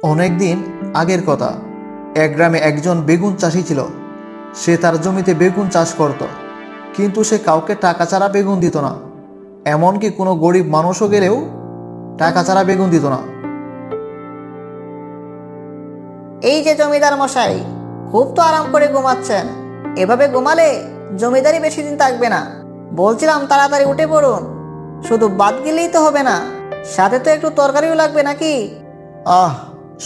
অনেক দিন আগের কথা। এক গ্রামে একজন বেগুন চাষি ছিল। সে তার জমিতে বেগুন চাষ করত, কিন্তু সে কাউকে টাকা ছাড়া বেগুন দিত না। এমনকি কোনো গরিব মানুষও গেলেও টাকা ছাড়া বেগুন দিত না। এই যে জমিদার মশাই, খুব তো আরাম করে ঘুমাচ্ছেন। এভাবে ঘুমালে জমিদারি বেশি দিন থাকবে না। বলছিলাম তাড়াতাড়ি উঠে পড়ুন। শুধু ভাত গেলেই তো হবে না, সাথে তো একটু তরকারিও লাগবে নাকি? আহ,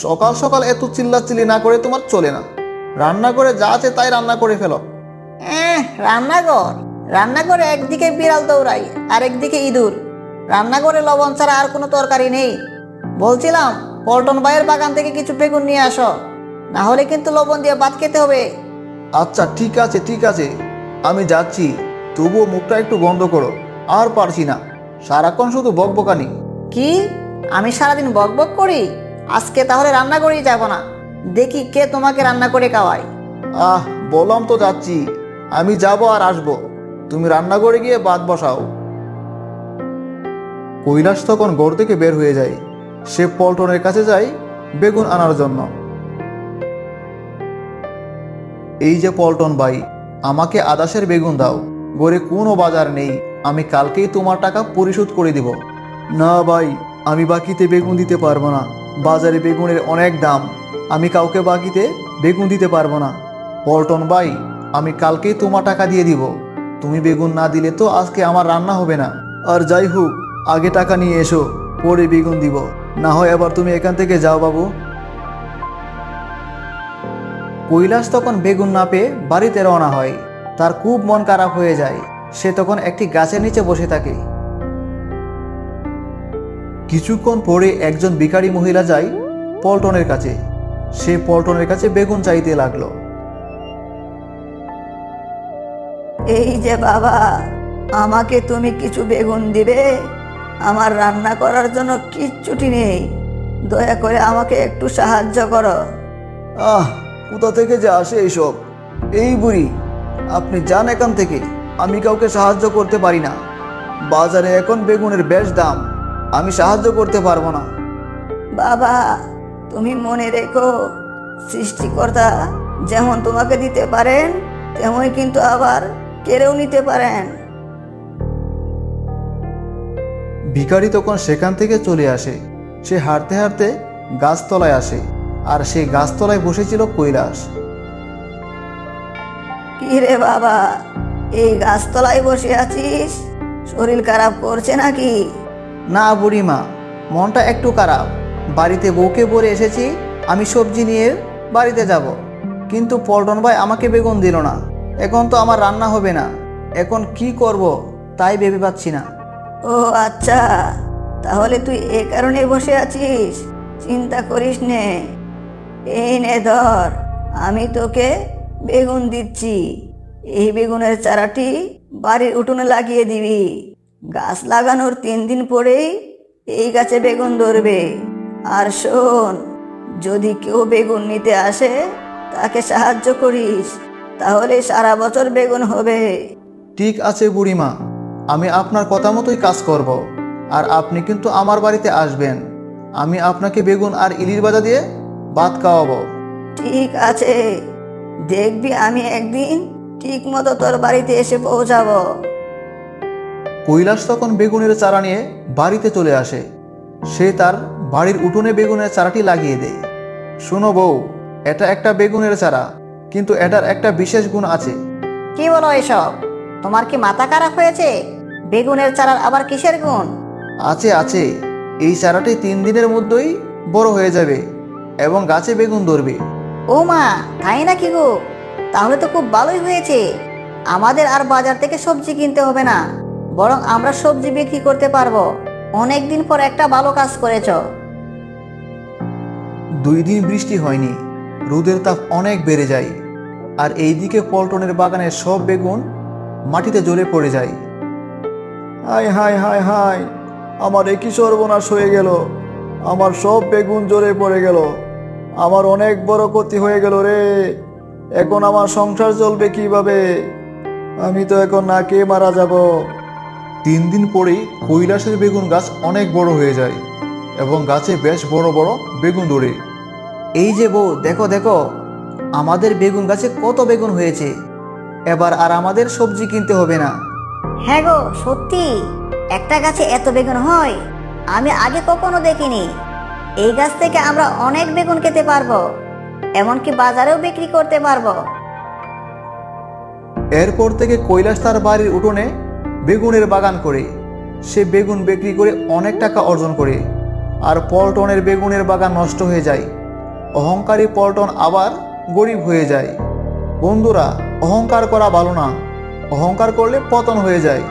সকাল সকাল এত চিল্লাচিল্লি না করে তোমার চলে না। রান্না করে যা আছে তাই রান্না করে ফেলো। রান্নাঘর রান্নাঘরে একদিকে বিড়াল দৌড়াই আর একদিকে ইঁদুর। রান্নাঘরে লবণ ছাড়া আর কোনো তরকারি নেই। বলছিলাম পল্টন ভাইয়ের বাগান থেকে কিছু বেগুন নিয়ে আসো, না হলে কিন্তু লবণ দিয়ে ভাত খেতে হবে। আচ্ছা ঠিক আছে ঠিক আছে, আমি যাচ্ছি। তবুও মুখটা একটু বন্ধ করো। আর পারছি না, সারাক্ষণ শুধু বকবকানি। কি, আমি সারাদিন বকবক করি? আজকে তাহলে রান্নাঘরেই যাব না, দেখি কে তোমাকে রান্না করে খাওয়ায়। বললাম তো যাচ্ছি। আমি যাব আর আসবো, তুমি রান্নাঘরে গিয়ে ভাত বসাও। কৈলাস তখন ঘর থেকে বের হয়ে যায়। সে পল্টনের কাছে যায় বেগুন আনার জন্য। এই যে পল্টন ভাই, আমাকে আদাসের বেগুন দাও। ঘরে কোনো বাজার নেই, আমি কালকেই তোমার টাকা পরিশোধ করে দিব। না ভাই, আমি বাকিতে বেগুন দিতে পারবো না। বাজারে বেগুনের অনেক দাম, আমি কাউকে বাকিতে বেগুন দিতে পারবো না। পল্টন ভাই, আমি কালকেই তোমার টাকা দিয়ে দিব। তুমি বেগুন না দিলে তো আজকে আমার রান্না হবে না। আর যাই হোক, আগে টাকা নিয়ে এসো, পরে বেগুন দিব। না হয় এবার তুমি এখান থেকে যাও বাবু। কৈলাস তখন বেগুন না পেয়ে বাড়িতে রওনা হয়। তার খুব মন খারাপ হয়ে যায়। সে তখন একটি গাছের নিচে বসে থাকে। কিছুক্ষণ পরে একজন ভিখারি মহিলা যায় পল্টনের কাছে। সে পল্টনের কাছে বেগুন চাইতে লাগলো। এই যে বাবা, আমাকে তুমি কিছু বেগুন দিবে? আমার রান্না করার জন্য কিচ্ছুটি নেই, দয়া করে আমাকে একটু সাহায্য করো। কোথা থেকে যে আসে এইসব? এই বুড়ি, আপনি যান এখান থেকে। আমি কাউকে সাহায্য করতে পারি না। বাজারে এখন বেগুনের বেশ দাম, আমি সাহায্য করতে পারবো না। বাবা, তুমি মনে রেখো, সৃষ্টিকর্তা যেমন তোমাকে দিতে পারেন, তেমনই কিন্তু আবার কেড়েও নিতে পারেন। ভিখারি তখন সেখান থেকে চলে আসে। সে হাঁটতে হাঁটতে গাছতলায় আসে, আর সেই গাছতলায় বসেছিল কৈলাস। কি রে বাবা, এই গাছতলায় বসে আছিস? শরীর খারাপ করছে নাকি? না বুড়িমা, মনটা একটু খারাপ। বাড়িতে বউকে বলে এসেছি আমি সবজি নিয়ে বাড়িতে যাব, কিন্তু পল্টন ভাই আমাকে বেগুন দিল না। এখন তো আমার রান্না হবে না। এখন কি করব তাই ভেবে পাচ্ছি না। ও আচ্ছা, তাহলে তুই এ কারণে বসে আছিস? চিন্তা করিস নে, এই নে ধর, আমি তোকে বেগুন দিচ্ছি। এই বেগুনের চারাটি বাড়ির উঠোনে লাগিয়ে দিবি। গাছ লাগানোর 3 দিন পরেই এই গাছে বেগুন ধরবে। আর শোন, যদি কেউ বেগুন নিতে আসে তাকে সাহায্য করিস, তাহলে সারা বছর বেগুন হবে। ঠিক আছে বুড়িমা, আমি আপনার কথা মতোই কাজ করব। আর আপনি কিন্তু আমার বাড়িতে আসবেন। আমি আপনাকে বেগুন আর ইলিশ ভাজা দিয়ে ভাত খাওয়াবো। ঠিক আছে, দেখবি আমি একদিন ঠিক মতো তোর বাড়িতে এসে পৌঁছাবো। কৈলাস তখন বেগুনের চারা নিয়ে বাড়িতে চলে আসে। সে তার বাড়ির উঠোনে বেগুনের চারাটি লাগিয়ে দেয়। শোনো বউ, এটা একটা বেগুনের চারা, কিন্তু এটার একটা বিশেষ গুণ আছে। কি বলো এসব? তোমার কি মাথা খারাপ হয়েছে? বেগুনের চারার আবার কিসের গুণ? আছে আছে, এই চারাটি 3 দিনের মধ্যেই বড় হয়ে যাবে এবং গাছে বেগুন ধরবে। ও মা, তাই নাকি গো? তাহলে তো খুব ভালোই হয়েছে। আমাদের আর বাজার থেকে সবজি কিনতে হবে না, বরং আমরা সবজি বিক্রি করতে পারবো। অনেকদিন পর একটা ভালো কাজ করেছ। 2 দিন বৃষ্টি হয়নি, রোদের তাপ অনেক বেড়ে যায়। আর এইদিকে পল্টনের বাগানের সব বেগুন মাটিতে জ্বলে পড়ে যায়। হায় হায় হায় হায়, আমার একই সর্বনাশ হয়ে গেল। আমার সব বেগুন জ্বলে পড়ে গেল। আমার অনেক বড় ক্ষতি হয়ে গেল রে। এখন আমার সংসার চলবে কিভাবে? আমি তো এখন না খেয়ে মারা যাব। 3 দিন পরেই কৈলাসের বেগুন গাছ অনেক বড় হয়ে যায় এবং গাছে বেশ বড় বড় বেগুন ধরে। এই যে বউ, দেখো দেখো, আমাদের বেগুন গাছে কত বেগুন হয়েছে। এবার আর আমাদের সবজি কিনতে হবে না। হ্যাঁ গো, সত্যি একটা গাছে এত বেগুন হয় আমি আগে কখনো দেখিনি। এই গাছ থেকে আমরা অনেক বেগুন খেতে পারবো, এমনকি বাজারেও বিক্রি করতে পারবো। এরপর থেকে কৈলাস তার বাড়ির উঠোনে বেগুনের বাগান করে সে বেগুন বিক্রি করে অনেক টাকা অর্জন করে। আর পল্টনের বেগুনের বাগান নষ্ট হয়ে যায়। অহংকারী পল্টন আবার গরিব হয়ে যায়। বন্ধুরা, অহংকার করা ভালো না। অহংকার করলে পতন হয়ে যায়।